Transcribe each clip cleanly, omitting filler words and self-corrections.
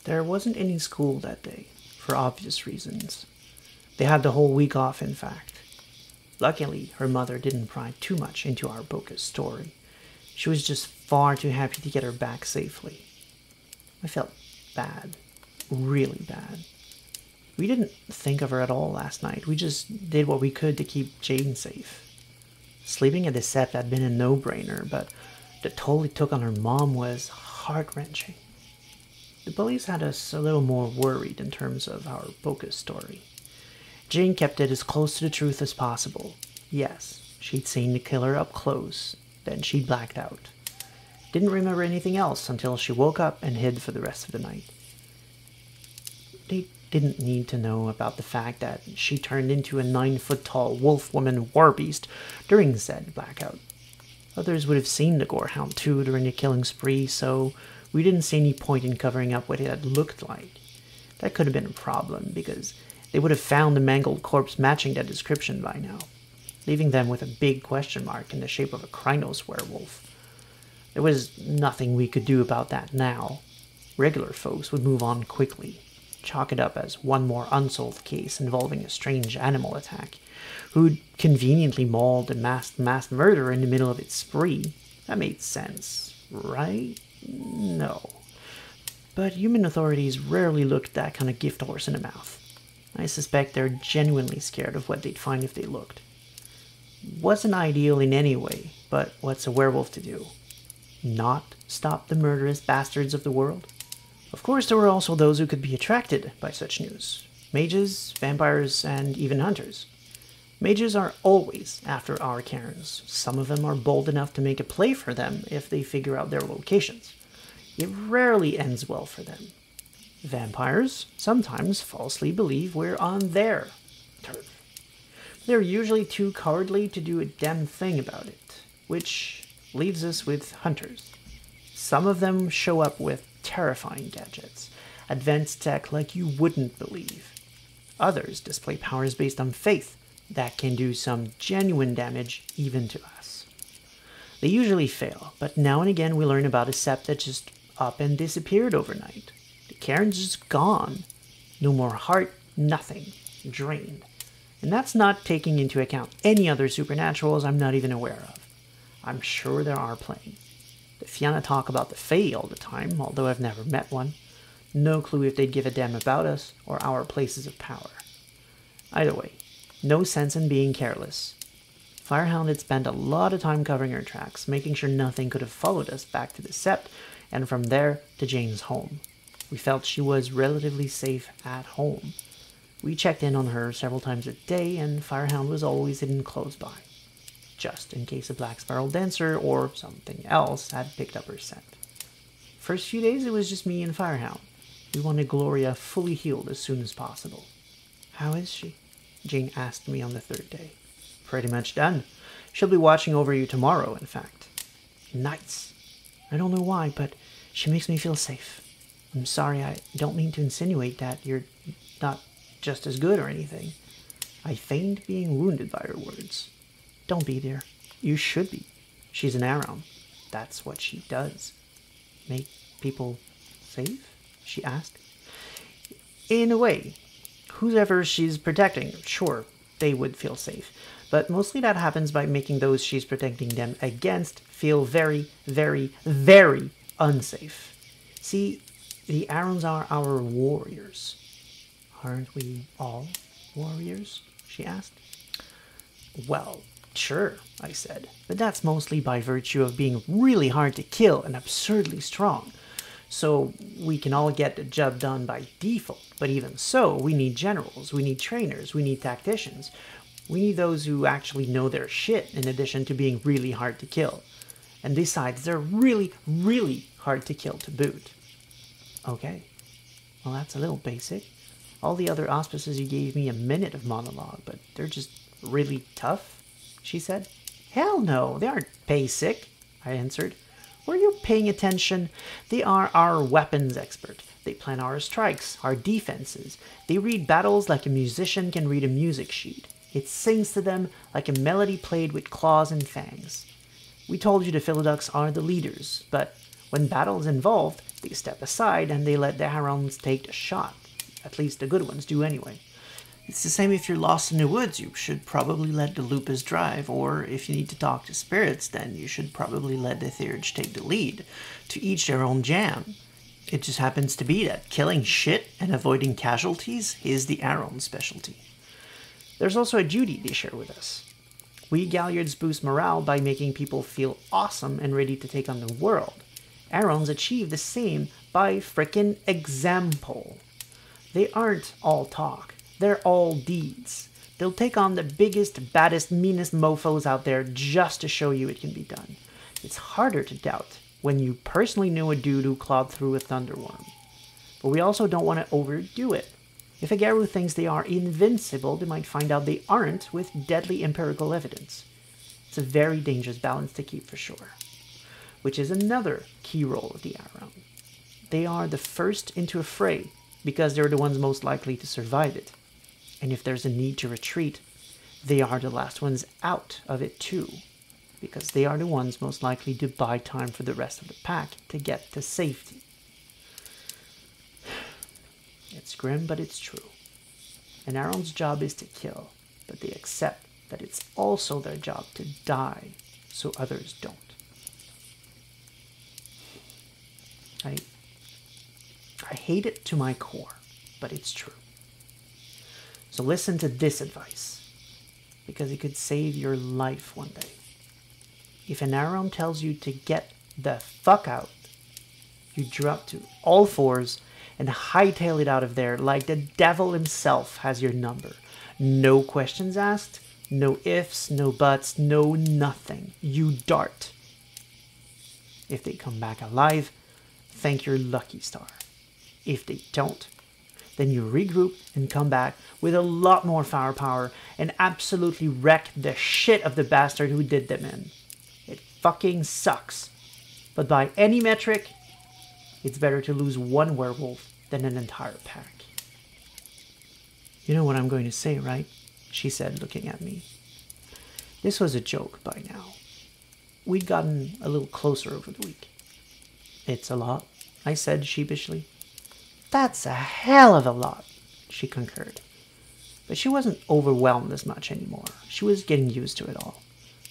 There wasn't any school that day, for obvious reasons. They had the whole week off, in fact. Luckily, her mother didn't pry too much into our bogus story. She was just far too happy to get her back safely. I felt bad. Really bad. We didn't think of her at all last night. We just did what we could to keep Jane safe. Sleeping at the Sept had been a no-brainer, but the toll it took on her mom was heart-wrenching. The police had us a little more worried in terms of our bogus story. Jane kept it as close to the truth as possible. Yes, she'd seen the killer up close, then she blacked out. Didn't remember anything else until she woke up and hid for the rest of the night. They didn't need to know about the fact that she turned into a 9-foot-tall wolf-woman warbeast during said blackout. Others would have seen the gorehound too during the killing spree, so we didn't see any point in covering up what it had looked like. That could have been a problem, because they would have found the mangled corpse matching that description by now, leaving them with a big question mark in the shape of a Krynos werewolf. There was nothing we could do about that now. Regular folks would move on quickly, chalk it up as one more unsolved case involving a strange animal attack, who'd conveniently mauled a mass murderer in the middle of its spree. That made sense, right? No. But human authorities rarely looked that kind of gift horse in the mouth. I suspect they're genuinely scared of what they'd find if they looked. Wasn't ideal in any way, but what's a werewolf to do? Not stop the murderous bastards of the world? Of course, there were also those who could be attracted by such news. Mages, vampires, and even hunters. Mages are always after our cairns. Some of them are bold enough to make a play for them if they figure out their locations. It rarely ends well for them. Vampires sometimes falsely believe we're on their turf. They're usually too cowardly to do a damn thing about it, which leaves us with hunters. Some of them show up with terrifying gadgets, advanced tech like you wouldn't believe. Others display powers based on faith that can do some genuine damage even to us. They usually fail, but now and again we learn about a sept that just up and disappeared overnight. The cairn's just gone. No more heart, nothing. Drained. And that's not taking into account any other supernaturals I'm not even aware of. I'm sure there are plenty. The Fianna talk about the Fae all the time, although I've never met one. No clue if they'd give a damn about us or our places of power. Either way, no sense in being careless. Firehound had spent a lot of time covering her tracks, making sure nothing could have followed us back to the Sept, and from there to Jane's home. We felt she was relatively safe at home. We checked in on her several times a day, and Firehound was always hidden close by, just in case a black spiral dancer or something else had picked up her scent. First few days it was just me and Firehound. We wanted Gloria fully healed as soon as possible. "How is she?" Jane asked me on the third day. "Pretty much done. She'll be watching over you tomorrow, in fact." "Nice. I don't know why, but she makes me feel safe. I'm sorry, I don't mean to insinuate that you're not just as good or anything." I feigned being wounded by her words. "Don't be, dear. You should be. She's an Ahroun. That's what she does." "Make people safe?" she asked. "In a way. Whoever she's protecting, sure, they would feel safe. But mostly that happens by making those she's protecting them against feel very, very, very unsafe. See, the Ahrouns are our warriors." "Aren't we all warriors?" she asked. "Well, sure," I said, "but that's mostly by virtue of being really hard to kill and absurdly strong. So we can all get the job done by default, but even so, we need generals, we need trainers, we need tacticians. We need those who actually know their shit in addition to being really hard to kill. And besides, they're really, really hard to kill to boot." "Okay. Well, that's a little basic. All the other auspices you gave me a minute of monologue, but they're just really tough," she said. "Hell no, they aren't basic," I answered. "Were you paying attention? They are our weapons expert. They plan our strikes, our defenses. They read battles like a musician can read a music sheet. It sings to them like a melody played with claws and fangs. We told you the Philoducs are the leaders, but when battle's involved, They step aside and they let the Ahrouns take a shot. At least the good ones do anyway. It's the same if you're lost in the woods. You should probably let the lupus drive, or if you need to talk to spirits, then you should probably let the theurge take the lead. To each their own jam. It just happens to be that killing shit and avoiding casualties is the Ahroun specialty. There's also a duty they share with us. We Galliards boost morale by making people feel awesome and ready to take on the world. Ahrouns achieve the same by frickin' example. They aren't all talk. They're all deeds. They'll take on the biggest, baddest, meanest mofos out there just to show you it can be done. It's harder to doubt when you personally knew a dude who clawed through a thunderworm. But we also don't want to overdo it. If a Garou thinks they are invincible, they might find out they aren't with deadly empirical evidence. It's a very dangerous balance to keep for sure. Which is another key role of the Ahroun. They are the first into a fray because they're the ones most likely to survive it. And if there's a need to retreat, they are the last ones out of it too, because they are the ones most likely to buy time for the rest of the pack to get to safety. It's grim, but it's true. An Ahroun's job is to kill, but they accept that it's also their job to die, so others don't. I hate it to my core, but it's true. So listen to this advice, because it could save your life one day. If an Ahroun tells you to get the fuck out, you drop to all fours and hightail it out of there like the devil himself has your number. No questions asked, no ifs, no buts, no nothing. You dart. If they come back alive, thank your lucky star. If they don't, then you regroup and come back with a lot more firepower and absolutely wreck the shit of the bastard who did them in. It fucking sucks. But by any metric, it's better to lose one werewolf than an entire pack. You know what I'm going to say, right? She said, looking at me. This was a joke by now. We'd gotten a little closer over the week. It's a lot, I said sheepishly. That's a hell of a lot, she concurred. But she wasn't overwhelmed as much anymore. She was getting used to it all.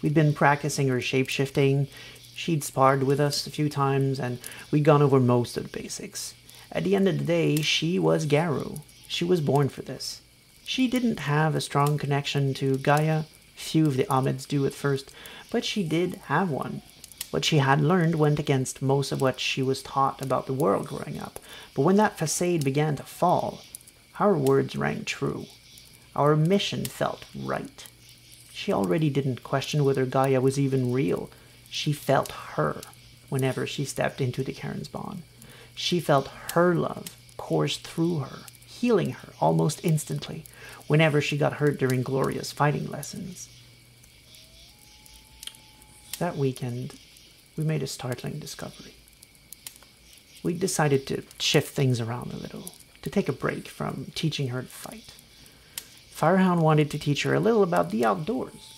We'd been practicing her shape-shifting. She'd sparred with us a few times, and we'd gone over most of the basics. At the end of the day, she was Garou. She was born for this. She didn't have a strong connection to Gaia. Few of the Ahmeds do at first, but she did have one. What she had learned went against most of what she was taught about the world growing up. But when that facade began to fall, our words rang true. Our mission felt right. She already didn't question whether Gaia was even real. She felt her whenever she stepped into the Karen's bond. She felt her love course through her, healing her almost instantly whenever she got hurt during Gloria's fighting lessons. That weekend, we made a startling discovery. We decided to shift things around a little, to take a break from teaching her to fight. Firehound wanted to teach her a little about the outdoors.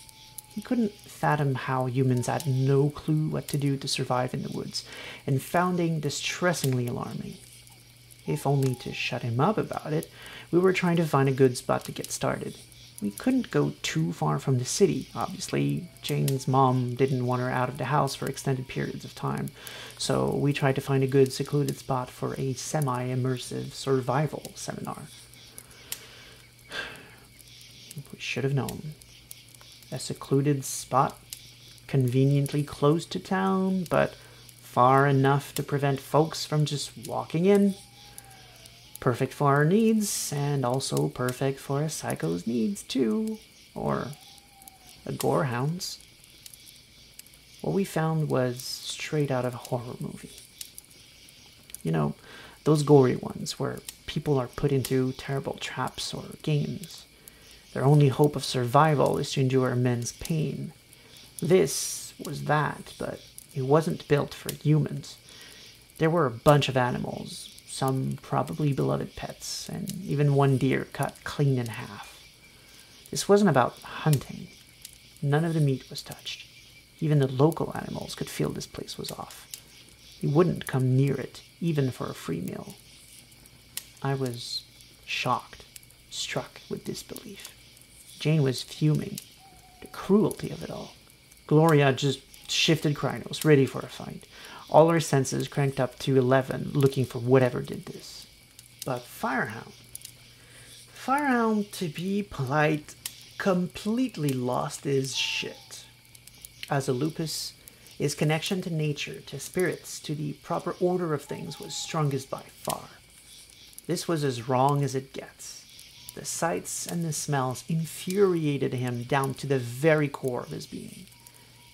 He couldn't fathom how humans had no clue what to do to survive in the woods, and found it distressingly alarming. If only to shut him up about it, we were trying to find a good spot to get started. We couldn't go too far from the city, obviously. Jane's mom didn't want her out of the house for extended periods of time, so we tried to find a good secluded spot for a semi-immersive survival seminar. We should have known. A secluded spot, conveniently close to town, but far enough to prevent folks from just walking in. Perfect for our needs, and also perfect for a psycho's needs too, or a gorehound's. What we found was straight out of a horror movie. You know, those gory ones where people are put into terrible traps or games. Their only hope of survival is to endure immense pain. This was that, but it wasn't built for humans. There were a bunch of animals, some probably beloved pets, and even one deer cut clean in half. This wasn't about hunting. None of the meat was touched. Even the local animals could feel this place was off. he wouldn't come near it, even for a free meal. I was shocked, struck with disbelief. Jane was fuming. The cruelty of it all. Gloria just shifted Krynos, ready for a fight. All her senses cranked up to 11, looking for whatever did this. But Firehound, to be polite, completely lost his shit. As a lupus, his connection to nature, to spirits, to the proper order of things was strongest by far. This was as wrong as it gets. The sights and the smells infuriated him down to the very core of his being.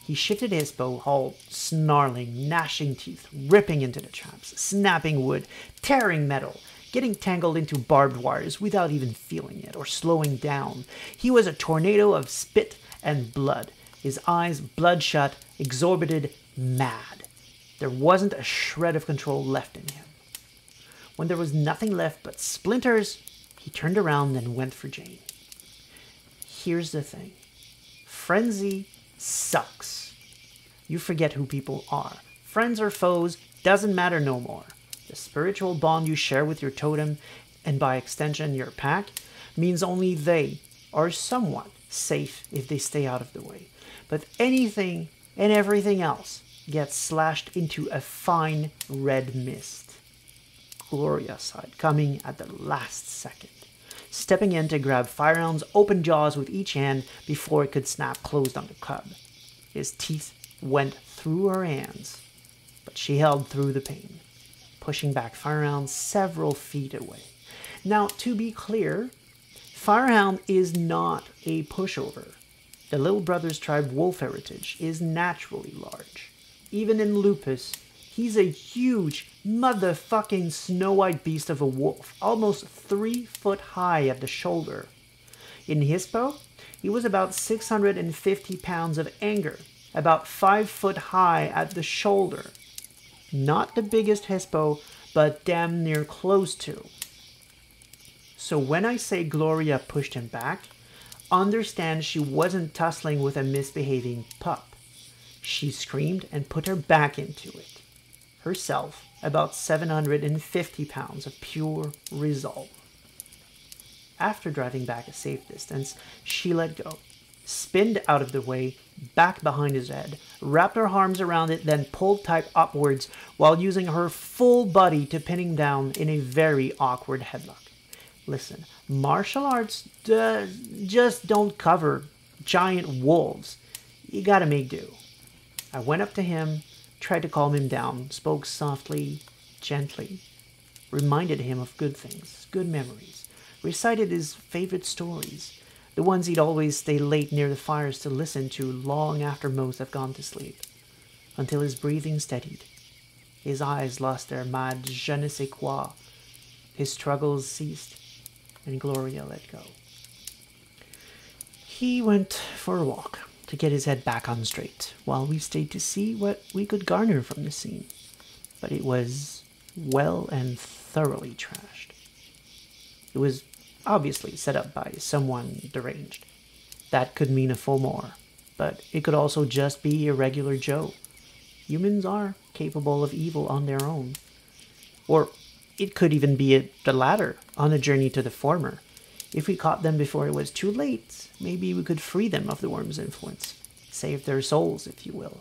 He shifted his bow, all snarling, gnashing teeth, ripping into the traps, snapping wood, tearing metal, getting tangled into barbed wires without even feeling it or slowing down. He was a tornado of spit and blood, his eyes bloodshot, exorbitant, mad. There wasn't a shred of control left in him. When there was nothing left but splinters, he turned around and went for Jane. Here's the thing. Frenzy sucks. You forget who people are. Friends or foes, doesn't matter no more. The spiritual bond you share with your totem, and by extension your pack, means only they are somewhat safe if they stay out of the way. But anything and everything else gets slashed into a fine red mist. Gloria sighed, coming at the last second, stepping in to grab Firehound's open jaws with each hand before it could snap closed on the cub. His teeth went through her hands, but she held through the pain, pushing back Firehound several feet away. Now, to be clear, Firehound is not a pushover. The Little Brothers tribe wolf heritage is naturally large. Even in lupus, he's a huge motherfucking snow-white beast of a wolf, almost 3 foot high at the shoulder. In Hispo, he was about 650 pounds of anger, about 5 foot high at the shoulder. Not the biggest Hispo, but damn near close to. So when I say Gloria pushed him back, understand she wasn't tussling with a misbehaving pup. She screamed and put her back into it. Herself, about 750 pounds of pure resolve. After driving back a safe distance, she let go, spinned out of the way, back behind his head, wrapped her arms around it, then pulled tight upwards while using her full body to pin him down in a very awkward headlock. Listen, martial arts just don't cover giant wolves. You gotta make do. I went up to him, tried to calm him down, spoke softly, gently, reminded him of good things, good memories, recited his favorite stories, the ones he'd always stay late near the fires to listen to long after most have gone to sleep, until his breathing steadied, his eyes lost their mad je ne sais quoi, his struggles ceased, and Gloria let go. He went for a walk to get his head back on straight, while we stayed to see what we could garner from the scene. But it was well and thoroughly trashed. It was obviously set up by someone deranged. That could mean a full more, but it could also just be a regular Joe. Humans are capable of evil on their own. Or it could even be the latter, on a journey to the former. If we caught them before it was too late, maybe we could free them of the worm's influence. Save their souls, if you will.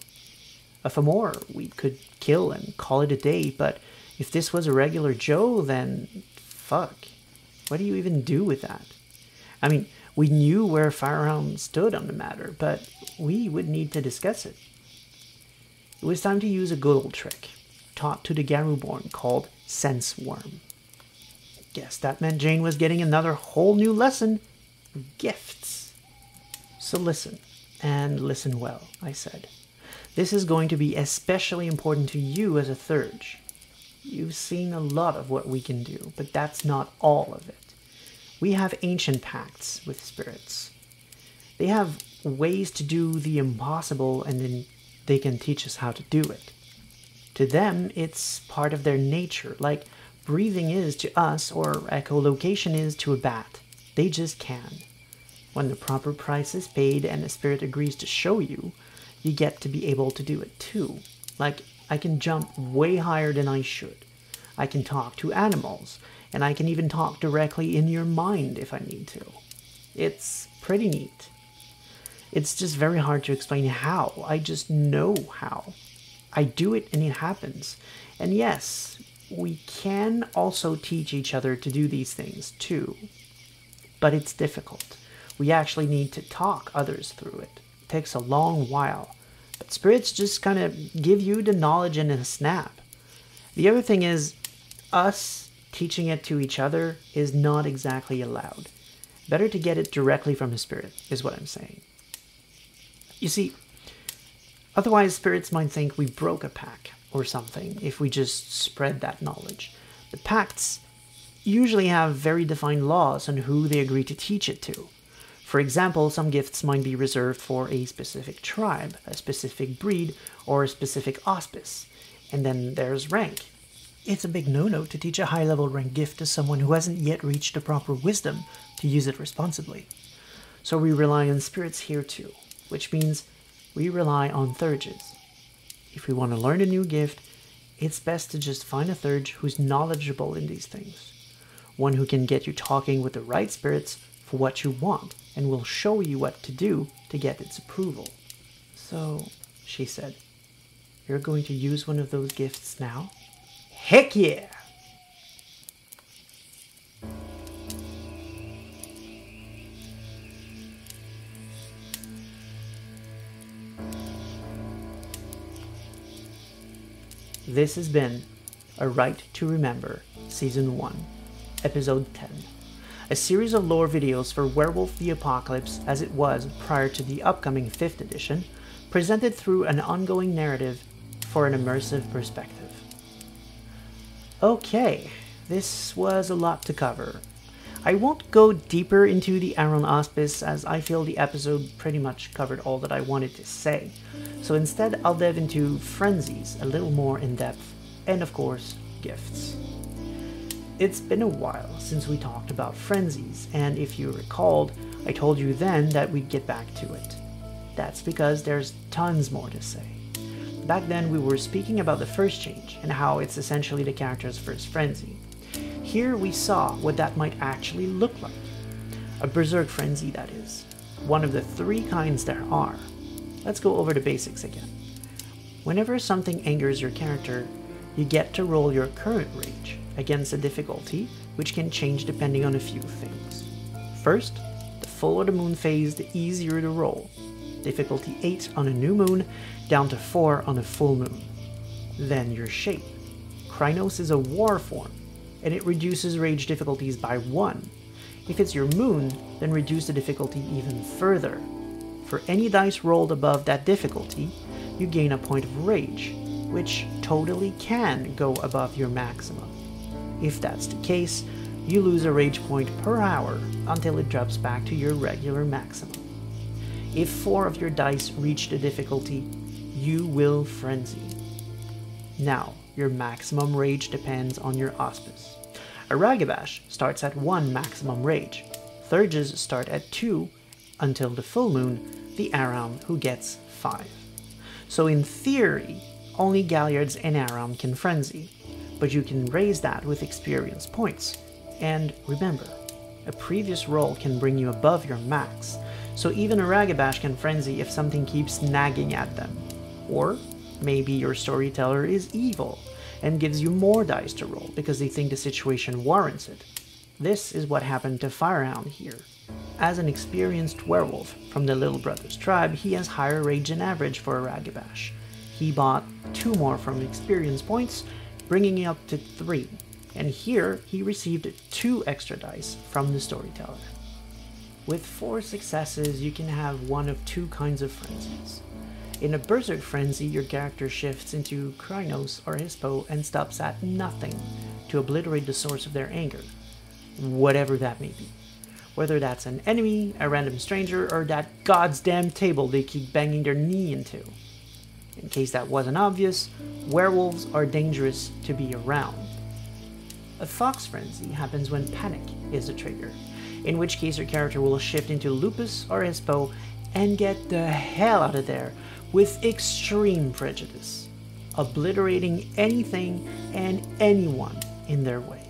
For more, we could kill and call it a day, but if this was a regular Joe, then fuck. What do you even do with that? I mean, we knew where Firehound stood on the matter, but we would need to discuss it. It was time to use a good old trick, taught to the Garou born, called Sense Worm. Guess that meant Jane was getting another whole new lesson. Gifts. So listen, and listen well, I said. This is going to be especially important to you as a Thurge. You've seen a lot of what we can do, but that's not all of it. We have ancient pacts with spirits. They have ways to do the impossible, and then they can teach us how to do it. To them, it's part of their nature, like breathing is to us, or echolocation is to a bat. They just can. When the proper price is paid and the spirit agrees to show you, you get to be able to do it too, Like, I can jump way higher than I should. I can talk to animals, and I can even talk directly in your mind if I need to. It's pretty neat. It's just very hard to explain how. I just know how. I do it and it happens. And yes, we can also teach each other to do these things too. But it's difficult. We actually need to talk others through it. It takes a long while. But spirits just kind of give you the knowledge in a snap. The other thing is, us teaching it to each other is not exactly allowed. Better to get it directly from a spirit, is what I'm saying. You see, otherwise spirits might think we broke a pact or something if we just spread that knowledge. But pacts usually have very defined laws on who they agree to teach it to. For example, some gifts might be reserved for a specific tribe, a specific breed, or a specific auspice. And then there's rank. It's a big no-no to teach a high-level rank gift to someone who hasn't yet reached the proper wisdom to use it responsibly. So we rely on spirits here too, which means we rely on thurges. If we want to learn a new gift, it's best to just find a thurge who's knowledgeable in these things. One who can get you talking with the right spirits for what you want, and will show you what to do to get its approval. So, she said, you're going to use one of those gifts now? Heck yeah! This has been A Rite to Remember, Season 1, Episode 10. A series of lore videos for Werewolf the Apocalypse as it was prior to the upcoming 5th edition, presented through an ongoing narrative for an immersive perspective. Okay, this was a lot to cover. I won't go deeper into the Ahroun auspice as I feel the episode pretty much covered all that I wanted to say, so instead I'll delve into frenzies a little more in depth, and of course, gifts. It's been a while since we talked about frenzies, and if you recalled, I told you then that we'd get back to it. That's because there's tons more to say. Back then we were speaking about the first change, and how it's essentially the character's first frenzy. Here we saw what that might actually look like. A berserk frenzy, that is. One of the 3 kinds there are. Let's go over the basics again. Whenever something angers your character, you get to roll your current rage against a difficulty, which can change depending on a few things. First, the fuller the moon phase, the easier to roll. Difficulty 8 on a new moon, down to 4 on a full moon. Then your shape. Krynos is a war form, and it reduces rage difficulties by 1. If it's your moon, then reduce the difficulty even further. For any dice rolled above that difficulty, you gain a point of rage, which totally can go above your maximum. If that's the case, you lose a rage point per hour until it drops back to your regular maximum. If 4 of your dice reach the difficulty, you will frenzy. Now, your maximum rage depends on your auspice. A Ragabash starts at 1 maximum rage. Thurges start at 2 until the full moon, the Ahroun, who gets 5. So in theory, only Galliards and Ahroun can frenzy, but you can raise that with experience points. And remember, a previous roll can bring you above your max, so even a Ragabash can frenzy if something keeps nagging at them. Or maybe your storyteller is evil and gives you more dice to roll because they think the situation warrants it. This is what happened to Firehound here. As an experienced werewolf from the Little Brothers tribe, he has higher rage than average for a Ragabash. He bought 2 more from experience points, bringing it up to 3, and here he received 2 extra dice from the storyteller. With 4 successes, you can have one of 2 kinds of frenzies. In a Berserk frenzy, your character shifts into Krynos or Hispo and stops at nothing to obliterate the source of their anger, whatever that may be. Whether that's an enemy, a random stranger, or that goddamn table they keep banging their knee into. In case that wasn't obvious, werewolves are dangerous to be around. A Fox frenzy happens when panic is the trigger, in which case your character will shift into Lupus or Hispo and get the hell out of there with extreme prejudice. obliterating anything and anyone in their way.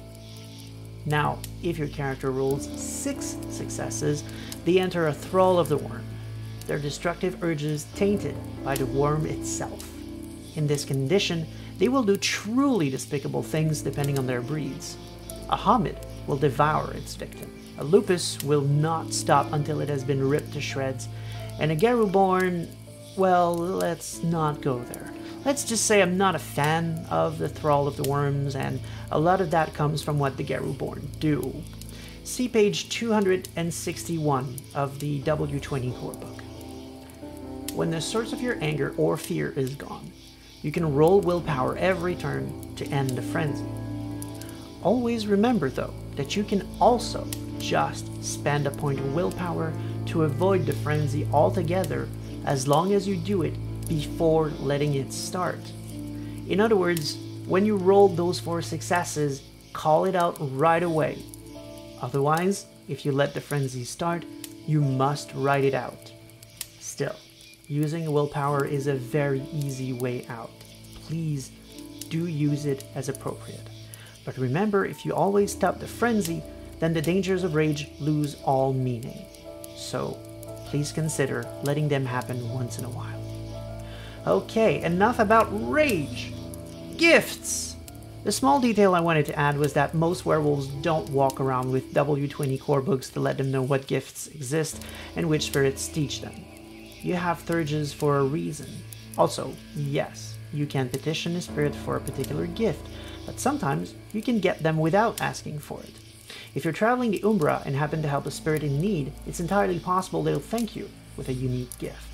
Now, if your character rolls 6 successes, they enter a thrall of the worm, their destructive urges tainted by the worm itself. In this condition, they will do truly despicable things depending on their breeds. A homid will devour its victim, a lupus will not stop until it has been ripped to shreds, and a Garou-born, well, let's not go there. Let's just say I'm not a fan of the Thrall of the Worms, and a lot of that comes from what the Garou-born do. See page 261 of the W20 core book. When the source of your anger or fear is gone, you can roll willpower every turn to end the frenzy. Always remember, though, that you can also just spend a point of willpower to avoid the frenzy altogether, as long as you do it before letting it start. In other words, when you roll those 4 successes, call it out right away. Otherwise, if you let the frenzy start, you must write it out. Still, using willpower is a very easy way out. Please do use it as appropriate. But remember, if you always stop the frenzy, then the dangers of rage lose all meaning. So please consider letting them happen once in a while. Okay, enough about rage. Gifts! The small detail I wanted to add was that most werewolves don't walk around with W20 core books to let them know what gifts exist and which spirits teach them. You have thurges for a reason. Also, yes, you can petition a spirit for a particular gift, but sometimes you can get them without asking for it. If you're traveling the Umbra and happen to help a spirit in need, it's entirely possible they'll thank you with a unique gift.